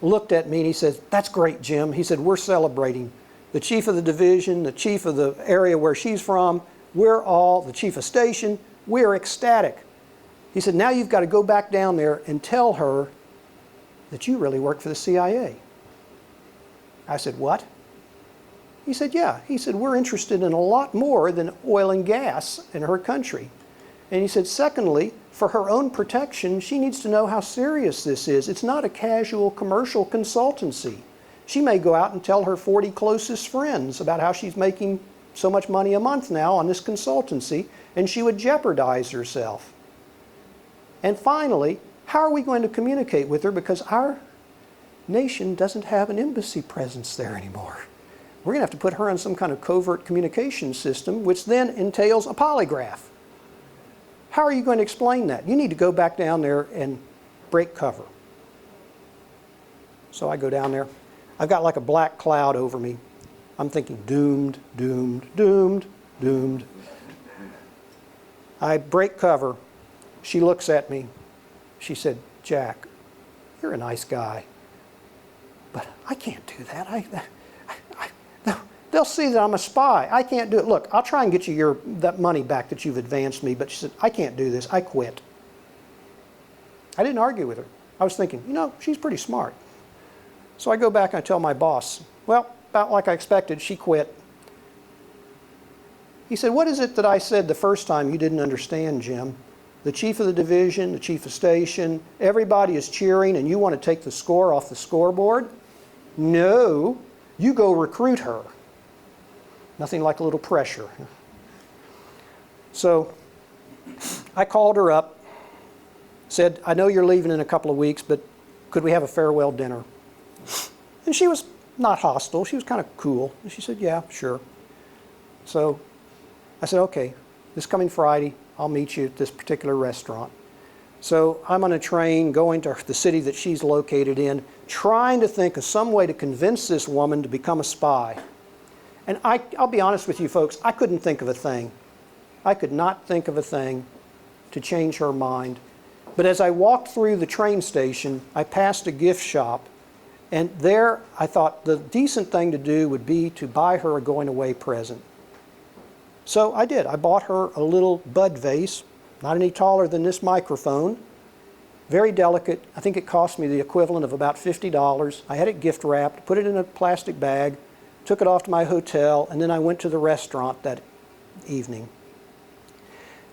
looked at me and he said, that's great, Jim. He said, we're celebrating. The chief of the division, the chief of the area where she's from, we're all, the chief of station, we're ecstatic. He said, now you've got to go back down there and tell her that you really work for the CIA. I said, what? He said, yeah. He said, we're interested in a lot more than oil and gas in her country. And he said, secondly, for her own protection, she needs to know how serious this is. It's not a casual commercial consultancy. She may go out and tell her 40 closest friends about how she's making so much money a month now on this consultancy, and she would jeopardize herself. And finally, how are we going to communicate with her? Because our nation doesn't have an embassy presence there anymore. We're going to have to put her on some kind of covert communication system, which then entails a polygraph. How are you going to explain that? You need to go back down there and break cover. So I go down there. I've got like a black cloud over me. I'm thinking doomed, doomed, doomed, doomed. I break cover. She looks at me. She said, "Jack, you're a nice guy, but I can't do that. They'll see that I'm a spy. I can't do it. Look, I'll try and get you that money back that you've advanced me." But she said, "I can't do this. I quit." I didn't argue with her. I was thinking, she's pretty smart. So I go back and I tell my boss, "Well, about like I expected, she quit." He said, "What is it that I said the first time you didn't understand, Jim? The chief of the division, the chief of station, everybody is cheering and you want to take the score off the scoreboard? No, you go recruit her." Nothing like a little pressure. So I called her up, said, "I know you're leaving in a couple of weeks, but could we have a farewell dinner?" And she was not hostile. She was kind of cool. And she said, "Yeah, sure." So I said, "Okay, this coming Friday, I'll meet you at this particular restaurant." So I'm on a train going to the city that she's located in, trying to think of some way to convince this woman to become a spy. And I'll be honest with you folks, I couldn't think of a thing. I could not think of a thing to change her mind. But as I walked through the train station, I passed a gift shop, and there I thought the decent thing to do would be to buy her a going away present. So I did. I bought her a little bud vase, not any taller than this microphone, very delicate. I think it cost me the equivalent of about $50. I had it gift wrapped, put it in a plastic bag, took it off to my hotel, and then I went to the restaurant that evening.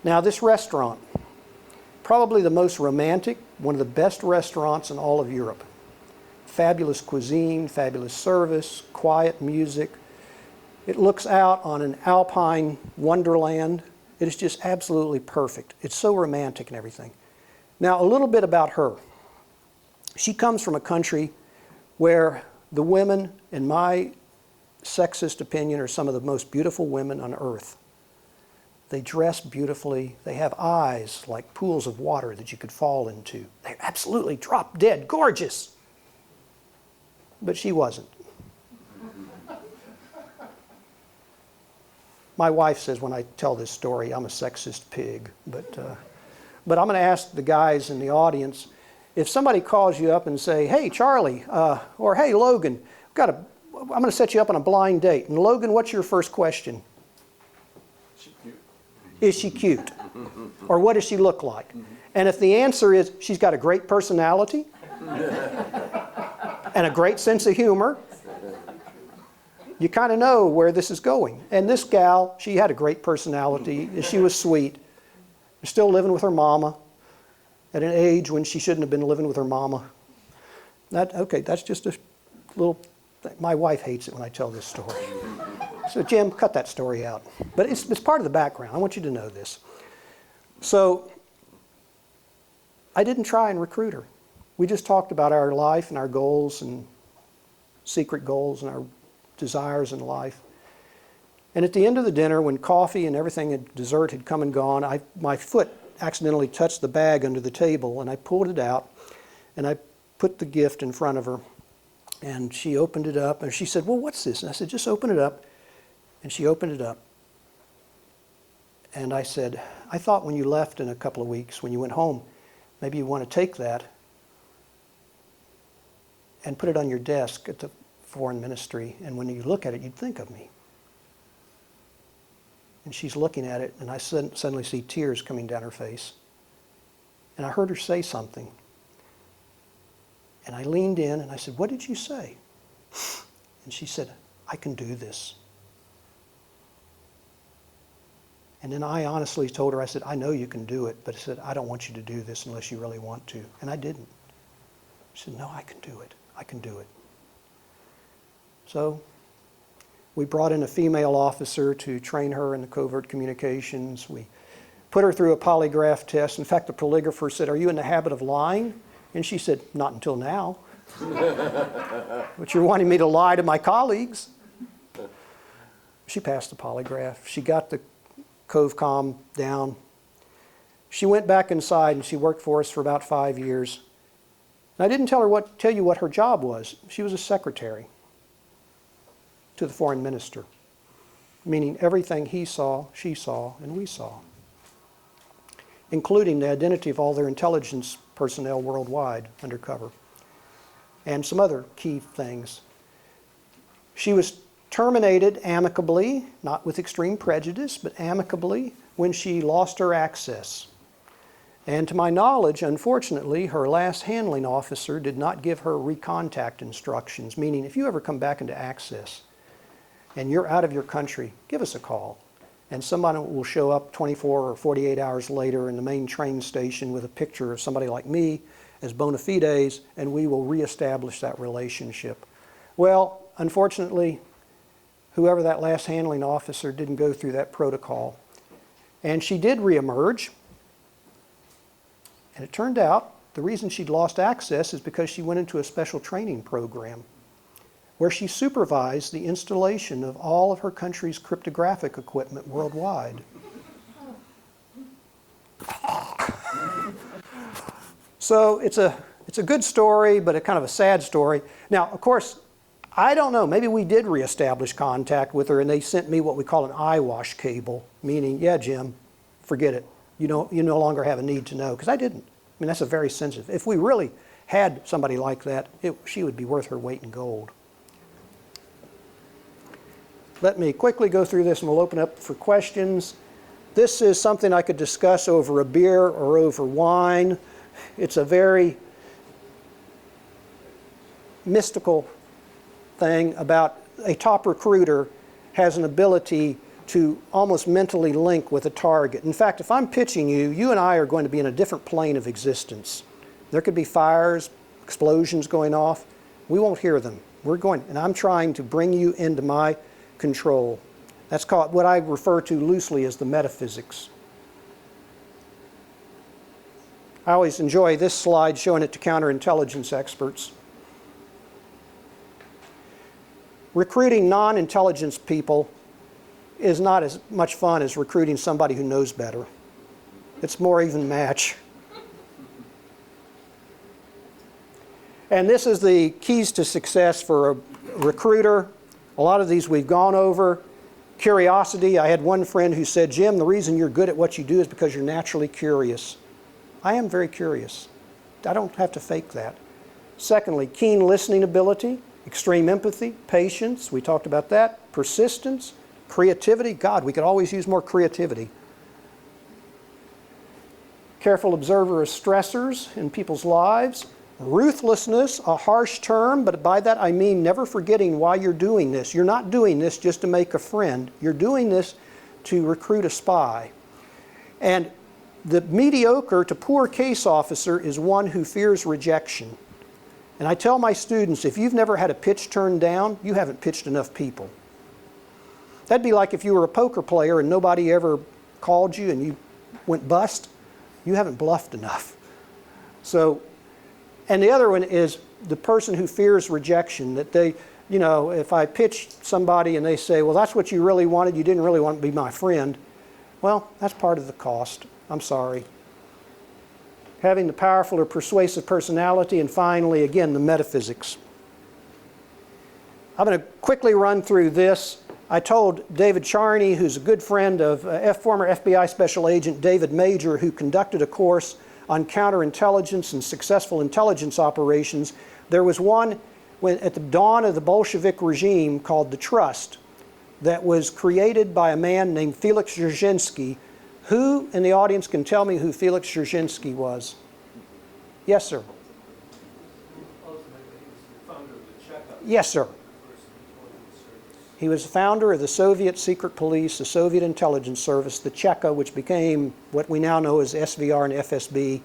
Now this restaurant, probably the most romantic, one of the best restaurants in all of Europe. Fabulous cuisine, fabulous service, quiet music. It looks out on an alpine wonderland. It is just absolutely perfect. It's so romantic and everything. Now, a little bit about her. She comes from a country where the women, in my sexist opinion, are some of the most beautiful women on earth. They dress beautifully. They have eyes like pools of water that you could fall into. They're absolutely drop dead gorgeous. But she wasn't. My wife says when I tell this story, I'm a sexist pig. But I'm going to ask the guys in the audience, if somebody calls you up and say, "Hey, Charlie," or "Hey, Logan, I'm going to set you up on a blind date. And Logan, what's your first question?" Is she cute? Or what does she look like? And if the answer is, she's got a great personality and a great sense of humor, you kind of know where this is going. And this gal, she had a great personality. She was sweet. Still living with her mama at an age when she shouldn't have been living with her mama. That's just a little thing. My wife hates it when I tell this story. So Jim, cut that story out. But it's part of the background. I want you to know this. So I didn't try and recruit her. We just talked about our life and our goals and secret goals and our desires in life. And at the end of the dinner, when coffee and everything, dessert had come and gone, my foot accidentally touched the bag under the table, and I pulled it out, and I put the gift in front of her. And she opened it up, and she said, "Well, what's this?" And I said, "Just open it up." And she opened it up. And I said, "I thought when you left in a couple of weeks, when you went home, maybe you want to take that and put it on your desk at the foreign ministry, and when you look at it, you'd think of me." And she's looking at it, and I suddenly see tears coming down her face. And I heard her say something. And I leaned in, and I said, "What did you say?" And she said, "I can do this." And then I honestly told her, I said, "I know you can do it, but I said, I don't want you to do this unless you really want to." And I didn't. She said, "No, I can do it. I can do it." So we brought in a female officer to train her in the covert communications. We put her through a polygraph test. In fact, the polygrapher said, "Are you in the habit of lying?" And she said, "Not until now." "But you're wanting me to lie to my colleagues." She passed the polygraph. She got the CovCom down. She went back inside and she worked for us for about 5 years. And I didn't tell you what her job was. She was a secretary to the foreign minister, meaning everything he saw, she saw, and we saw, including the identity of all their intelligence personnel worldwide undercover, and some other key things. She was terminated amicably, not with extreme prejudice, but amicably, when she lost her access. And to my knowledge, unfortunately, her last handling officer did not give her recontact instructions, meaning if you ever come back into access and you're out of your country, give us a call. And somebody will show up 24 or 48 hours later in the main train station with a picture of somebody like me as bona fides, and we will reestablish that relationship. Well, unfortunately, whoever that last handling officer didn't go through that protocol. And she did reemerge. And it turned out the reason she'd lost access is because she went into a special training program where she supervised the installation of all of her country's cryptographic equipment worldwide. So it's a good story, but a kind of a sad story. Now, of course, I don't know, maybe we did reestablish contact with her and they sent me what we call an eyewash cable, meaning, yeah, Jim, forget it. You no longer have a need to know, because I didn't. I mean, that's a very sensitive. If we really had somebody like that, she would be worth her weight in gold. Let me quickly go through this and we'll open up for questions. This is something I could discuss over a beer or over wine. It's a very mystical thing about a top recruiter has an ability to almost mentally link with a target. In fact, if I'm pitching you, you and I are going to be in a different plane of existence. There could be fires, explosions going off. We won't hear them. And I'm trying to bring you into my control. That's called what I refer to loosely as the metaphysics. I always enjoy this slide showing it to counterintelligence experts. Recruiting non-intelligence people is not as much fun as recruiting somebody who knows better. It's more even match. And this is the keys to success for a recruiter. A lot of these we've gone over. Curiosity. I had one friend who said, Jim, the reason you're good at what you do is because you're naturally curious. I am very curious. I don't have to fake that. Secondly, keen listening ability, extreme empathy, patience. We talked about that. Persistence. Creativity, God, we could always use more creativity. Careful observer of stressors in people's lives. Ruthlessness, a harsh term, but by that I mean never forgetting why you're doing this. You're not doing this just to make a friend. You're doing this to recruit a spy. And the mediocre to poor case officer is one who fears rejection. And I tell my students, if you've never had a pitch turned down, you haven't pitched enough people. That'd be like if you were a poker player and nobody ever called you and you went bust. You haven't bluffed enough. So, and the other one is the person who fears rejection, that they, if I pitch somebody and they say, well, that's what you really wanted, you didn't really want to be my friend. Well, that's part of the cost. I'm sorry. Having the powerful or persuasive personality, and finally, again, the metaphysics. I'm going to quickly run through this. I told David Charney, who's a good friend of former FBI Special Agent David Major, who conducted a course on counterintelligence and successful intelligence operations. There was one at the dawn of the Bolshevik regime called the Trust that was created by a man named Felix Dzerzhinsky. Who in the audience can tell me who Felix Dzerzhinsky was? Yes, sir. Yes, sir. He was the founder of the Soviet secret police, the Soviet intelligence service, the Cheka, which became what we now know as SVR and FSB.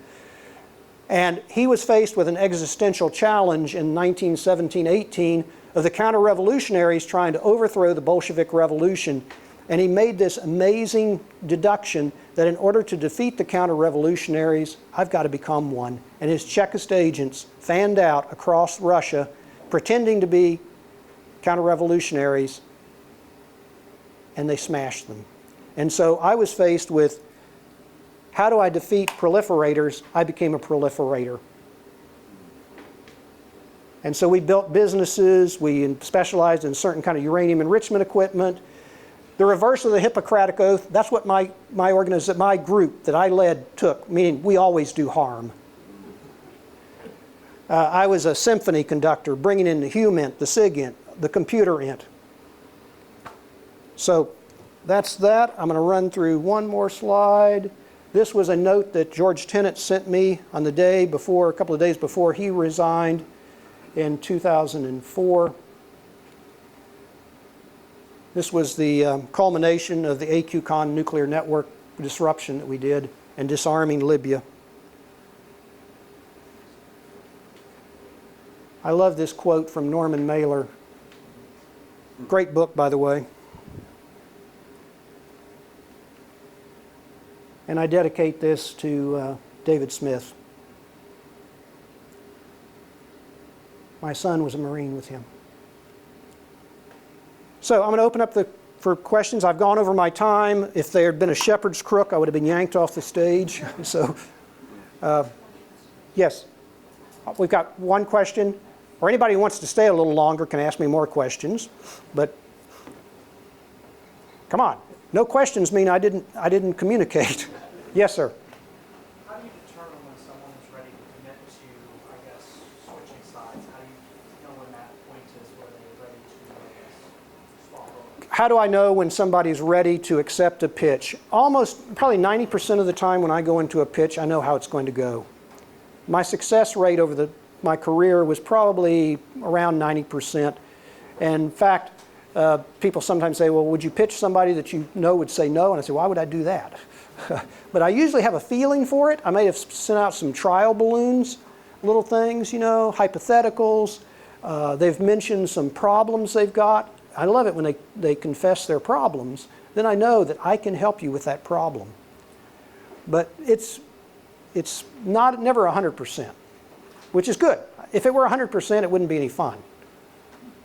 And he was faced with an existential challenge in 1917-18 of the counter-revolutionaries trying to overthrow the Bolshevik Revolution. And he made this amazing deduction that in order to defeat the counter-revolutionaries, I've got to become one. And his Chekist agents fanned out across Russia, pretending to be counter-revolutionaries, and they smashed them. And so I was faced with, how do I defeat proliferators? I became a proliferator. And so we built businesses, we specialized in certain kind of uranium enrichment equipment. The reverse of the Hippocratic Oath, that's what my group that I led took, meaning we always do harm. I was a symphony conductor, bringing in the HUMINT, the SIGINT, the computer int. So that's that. I'm going to run through one more slide. This was a note that George Tenet sent me on the day before, a couple of days before he resigned in 2004. This was the culmination of the AQCON nuclear network disruption that we did and disarming Libya. I love this quote from Norman Mailer. Great book, by the way. And I dedicate this to David Smith. My son was a Marine with him. So I'm going to open up for questions. I've gone over my time. If there had been a shepherd's crook, I would have been yanked off the stage. So, yes. We've got one question. Or anybody who wants to stay a little longer can ask me more questions. But come on. No questions mean I didn't communicate. Yes, sir. How do you determine when someone is ready to commit to, I guess, switching sides? How do you know when that point is where they're ready to, I guess, swap over? How do I know when somebody's ready to accept a pitch? Probably 90% of the time when I go into a pitch, I know how it's going to go. My success rate over my career was probably around 90%. And in fact, people sometimes say, well, would you pitch somebody that you know would say no? And I say, why would I do that? But I usually have a feeling for it. I may have sent out some trial balloons, little things, hypotheticals. They've mentioned some problems they've got. I love it when they confess their problems. Then I know that I can help you with that problem. But it's never 100%, which is good. If it were 100%, it wouldn't be any fun.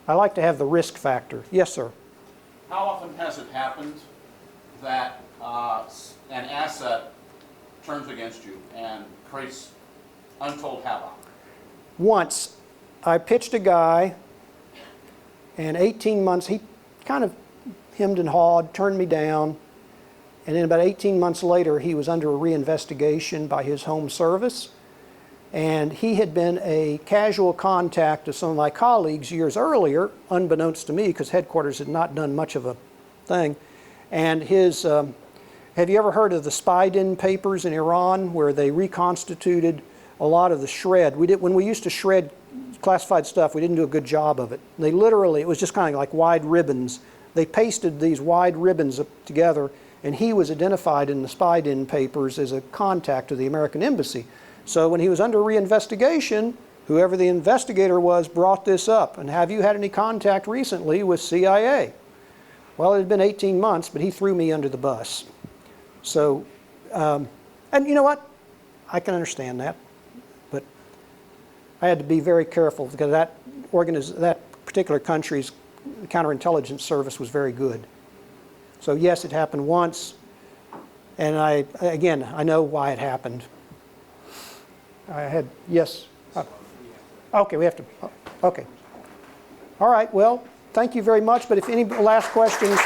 I like to have the risk factor. Yes, sir. How often has it happened that an asset turns against you and creates untold havoc? Once, I pitched a guy, and 18 months, he kind of hemmed and hawed, turned me down, and then about 18 months later, he was under a reinvestigation by his home service. And he had been a casual contact of some of my colleagues years earlier, unbeknownst to me, because headquarters had not done much of a thing. And have you ever heard of the spies papers in Iran, where they reconstituted a lot of the shred? When we used to shred classified stuff, we didn't do a good job of it. They literally, it was just kind of like wide ribbons. They pasted these wide ribbons together, and he was identified in the spies papers as a contact to the American embassy. So when he was under reinvestigation, whoever the investigator was brought this up. And have you had any contact recently with CIA? Well, it had been 18 months, but he threw me under the bus. So, and you know what? I can understand that. But I had to be very careful because that particular country's counterintelligence service was very good. So yes, it happened once. And I know why it happened. Yes. Okay, we have to. Okay. All right, well, thank you very much. But if any last questions.